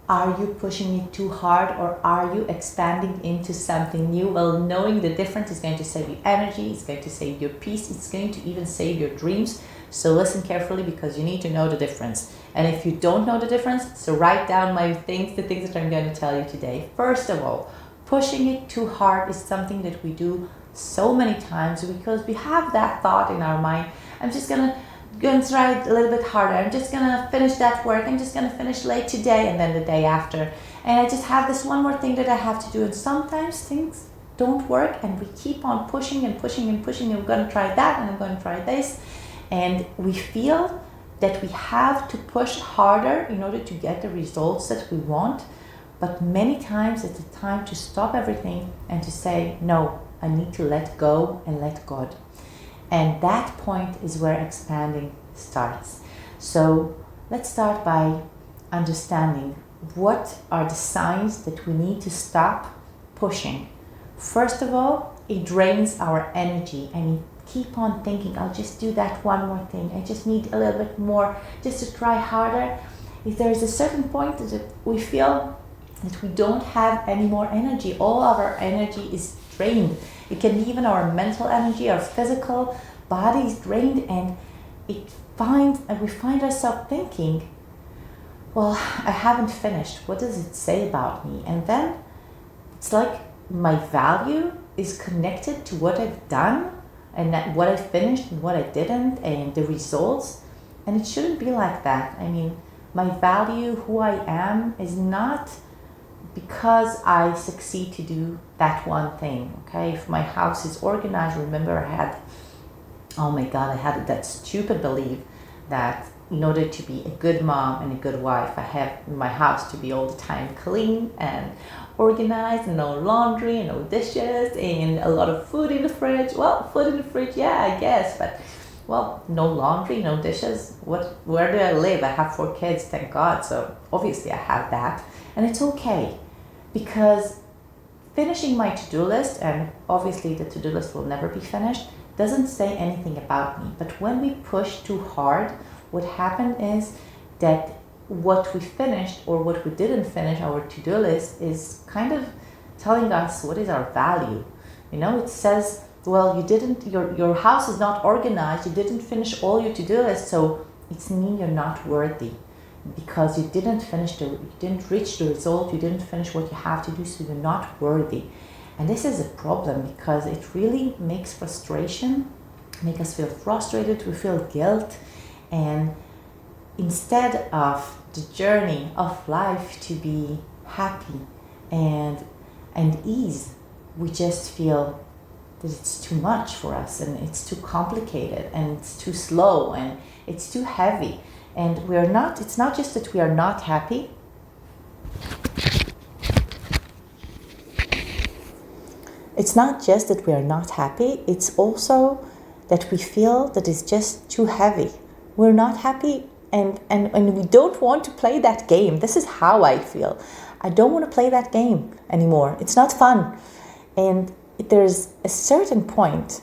Are you pushing it too hard, or are you expanding into something new? Well, knowing the difference is going to save you energy, it's going to save your peace, it's going to even save your dreams. So listen carefully, because you need to know the difference. And if you don't know the difference, so write down the things that I'm going to tell you today. First of all, pushing it too hard is something that we do so many times because we have that thought in our mind. I'm just going to try it a little bit harder. I'm just going to finish that work. I'm just going to finish late today and then the day after. And I just have this one more thing that I have to do. And sometimes things don't work and we keep on pushing and pushing and pushing. And we're going to try that and I'm going to try this. And we feel that we have to push harder in order to get the results that we want. But many times it's a time to stop everything and to say, no, I need to let go and let God. And that point is where expanding starts. So let's start by understanding what are the signs that we need to stop pushing. First of all, it drains our energy and you keep on thinking, I'll just do that one more thing. I just need a little bit more just to try harder. If there is a certain point that we feel that we don't have any more energy, all of our energy is drained. It can be even our mental energy, our physical body is drained, and we find ourselves thinking, well, I haven't finished. What does it say about me? And then it's like my value is connected to what I've done and that what I finished and what I didn't and the results. And it shouldn't be like that. I mean, my value, who I am, is not because I succeed to do that one thing, okay? If my house is organized, remember I had that stupid belief that in order to be a good mom and a good wife, I have my house to be all the time clean and organized, and no laundry and no dishes and a lot of food in the fridge. Well, food in the fridge, yeah, I guess, but well, no laundry, no dishes. Where do I live? I have 4 kids, thank God, so obviously I have that. And it's okay, because finishing my to-do list, and obviously the to-do list will never be finished, doesn't say anything about me. But when we push too hard, what happened is that what we finished or what we didn't finish, our to-do list, is kind of telling us what is our value. You know, it says, well, your house is not organized, you didn't finish all your to-do list, so it's mean you're not worthy because you didn't reach the result, you didn't finish what you have to do, so you're not worthy. And this is a problem because it really makes frustration, make us feel frustrated, we feel guilt, and instead of the journey of life to be happy and ease, we just feel that it's too much for us and it's too complicated and it's too slow and it's too heavy. And it's not just that we are not happy. It's not just that we are not happy, it's also that we feel that it's just too heavy. We're not happy and we don't want to play that game. This is how I feel. I don't want to play that game anymore. It's not fun. And there's a certain point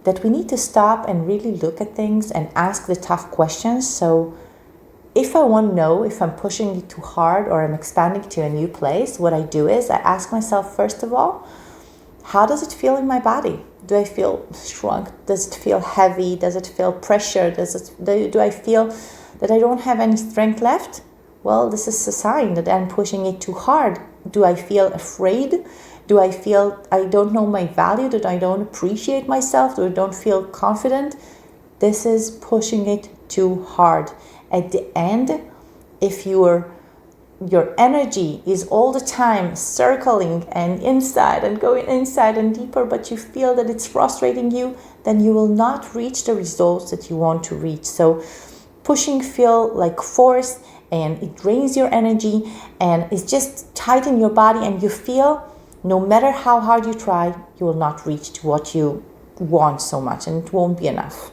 that we need to stop and really look at things and ask the tough questions. So if I want to know if I'm pushing it too hard or I'm expanding to a new place, what I do is I ask myself, first of all, how does it feel in my body? Do I feel shrunk? Does it feel heavy? Does it feel pressure? Do I feel that I don't have any strength left? Well, this is a sign that I'm pushing it too hard. Do I feel afraid? Do I feel I don't know my value? That I don't appreciate myself? Do I don't feel confident? This is pushing it too hard. At the end, if your energy is all the time circling and inside and going inside and deeper, but you feel that it's frustrating you, then you will not reach the results that you want to reach. So pushing feel like force, and it drains your energy and it's just tight in your body, and you feel no matter how hard you try, you will not reach to what you want so much, and it won't be enough.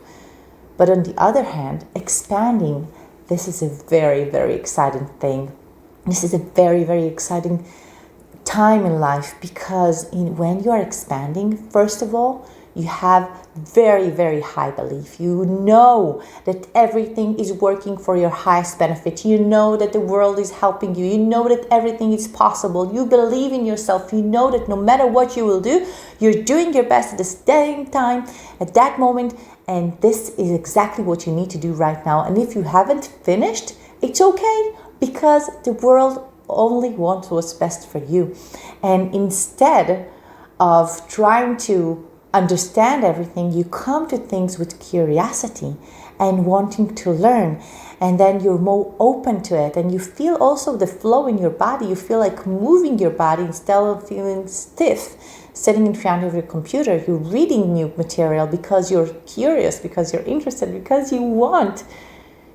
But on the other hand, expanding, this is a very, very exciting thing. This is a very, very exciting time in life, because when you are expanding, first of all, You have very, very high belief. You know that everything is working for your highest benefit. You know that the world is helping you. You know that everything is possible. You believe in yourself. You know that no matter what you will do, you're doing your best at the same time, at that moment. And this is exactly what you need to do right now. And if you haven't finished, it's okay, because the world only wants what's best for you. And instead of trying to understand everything, you come to things with curiosity and wanting to learn, and then you're more open to it, and you feel also the flow in your body. You feel like moving your body instead of feeling stiff sitting in front of your computer. You're reading new material because you're curious, because you're interested, because you want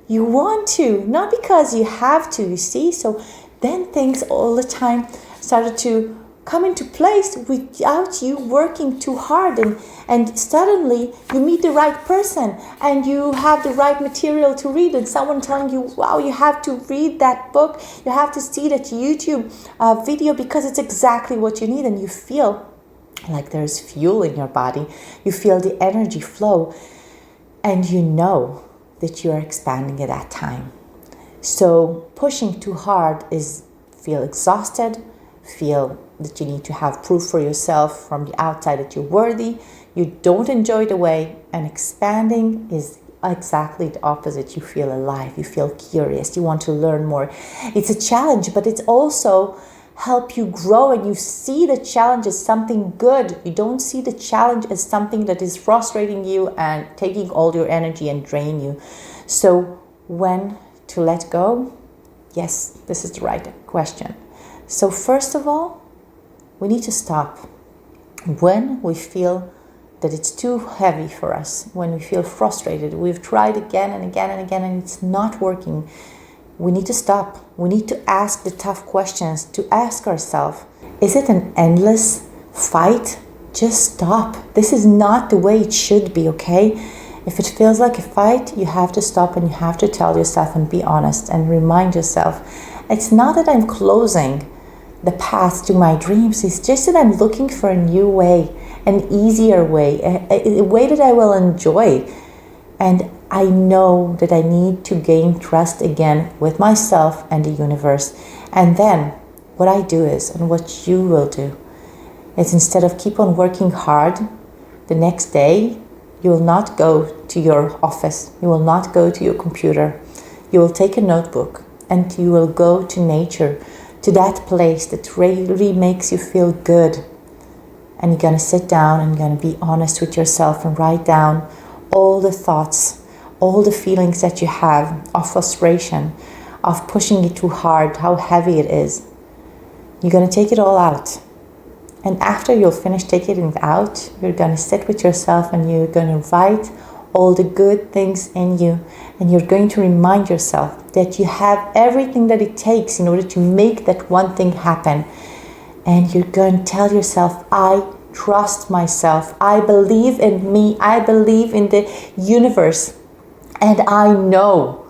to, not because you have to, you see. So then things all the time started to come into place without you working too hard, and suddenly you meet the right person and you have the right material to read, and someone telling you, wow, you have to read that book, you have to see that YouTube video because it's exactly what you need. And you feel like there's fuel in your body, you feel the energy flow, and you know that you're expanding at that time. So pushing too hard is feel exhausted, feel that you need to have proof for yourself from the outside that you're worthy, you don't enjoy the way. And expanding is exactly the opposite. You feel alive, you feel curious, you want to learn more. It's a challenge, but it's also help you grow, and you see the challenge as something good. You don't see the challenge as something that is frustrating you and taking all your energy and drain you. So when to let go? Yes, this is the right question. So first of all, we need to stop. When we feel that it's too heavy for us, when we feel frustrated, we've tried again and again and again and it's not working, we need to stop. We need to ask the tough questions, to ask ourselves, is it an endless fight? Just stop. This is not the way it should be, okay? If it feels like a fight, you have to stop, and you have to tell yourself and be honest and remind yourself, it's not that I'm closing the path to my dreams, it's just that I'm looking for a new way, an easier way, a way that I will enjoy. And I know that I need to gain trust again with myself and the universe. And then what I do is, and what you will do, is instead of keep on working hard, the next day you will not go to your office, you will not go to your computer, you will take a notebook and you will go to nature, to that place that really makes you feel good. And you're going to sit down and you're going to be honest with yourself and write down all the thoughts, all the feelings that you have of frustration, of pushing it too hard, how heavy it is. You're going to take it all out. And after you'll finish taking it out, you're going to sit with yourself and you're going to write all the good things in you. And you're going to remind yourself that you have everything that it takes in order to make that one thing happen. And you're going to tell yourself, I trust myself. I believe in me. I believe in the universe. And I know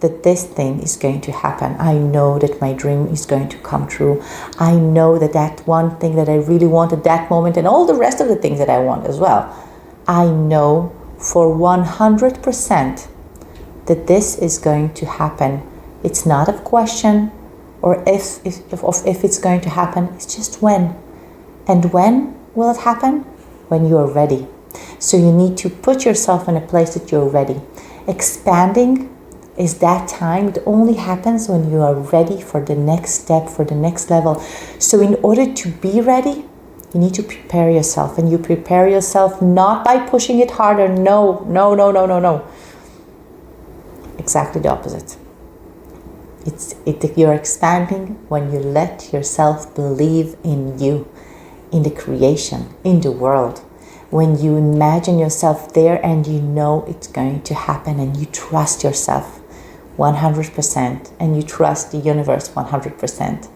that this thing is going to happen. I know that my dream is going to come true. I know that that one thing that I really want at that moment, and all the rest of the things that I want as well, I know for 100% that this is going to happen. It's not a question or if it's going to happen. It's just when. And when will it happen? When you are ready. So you need to put yourself in a place that you're ready. Expanding is that time. It only happens when you are ready for the next step, for the next level. So in order to be ready, you need to prepare yourself. And you prepare yourself not by pushing it harder. No. Exactly the opposite. You're expanding when you let yourself believe in you, in the creation, in the world. When you imagine yourself there and you know it's going to happen, and you trust yourself 100% and you trust the universe 100%.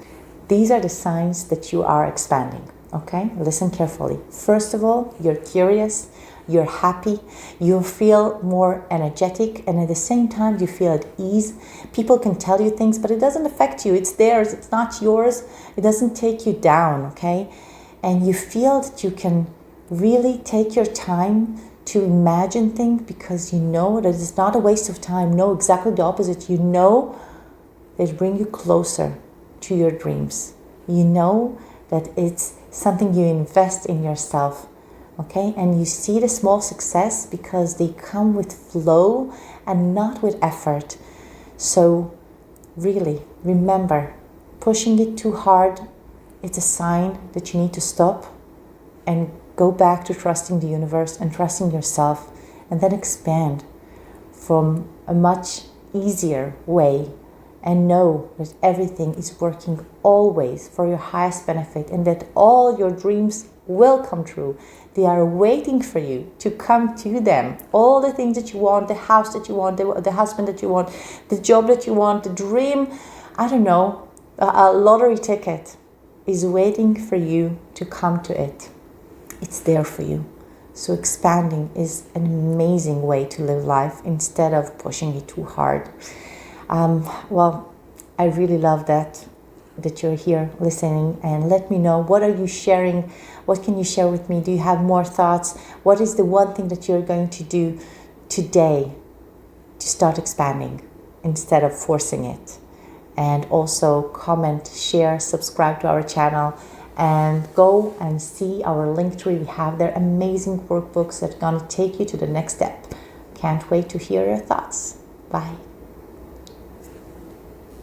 These are the signs that you are expanding, okay? Listen carefully. First of all, you're curious, you're happy, you feel more energetic, and at the same time you feel at ease. People can tell you things, but it doesn't affect you. It's theirs, it's not yours. It doesn't take you down, okay? And you feel that you can really take your time to imagine things, because you know that it's not a waste of time. No, exactly the opposite. You know they bring you closer to your dreams. You know that it's something you invest in yourself, okay? And you see the small success because they come with flow and not with effort. So really, remember, pushing it too hard, it's a sign that you need to stop and go back to trusting the universe and trusting yourself, and then expand from a much easier way, and know that everything is working always for your highest benefit, and that all your dreams will come true. They are waiting for you to come to them. All the things that you want, the house that you want, the husband that you want, the job that you want, the dream, I don't know, a lottery ticket is waiting for you to come to it. It's there for you. So expanding is an amazing way to live life instead of pushing it too hard. Well, I really love that you're here listening, and let me know, what are you sharing? What can you share with me? Do you have more thoughts? What is the one thing that you're going to do today to start expanding instead of forcing it? And also comment, share, subscribe to our channel, and go and see our link tree. We have there amazing workbooks that are going to take you to the next step. Can't wait to hear your thoughts. Bye.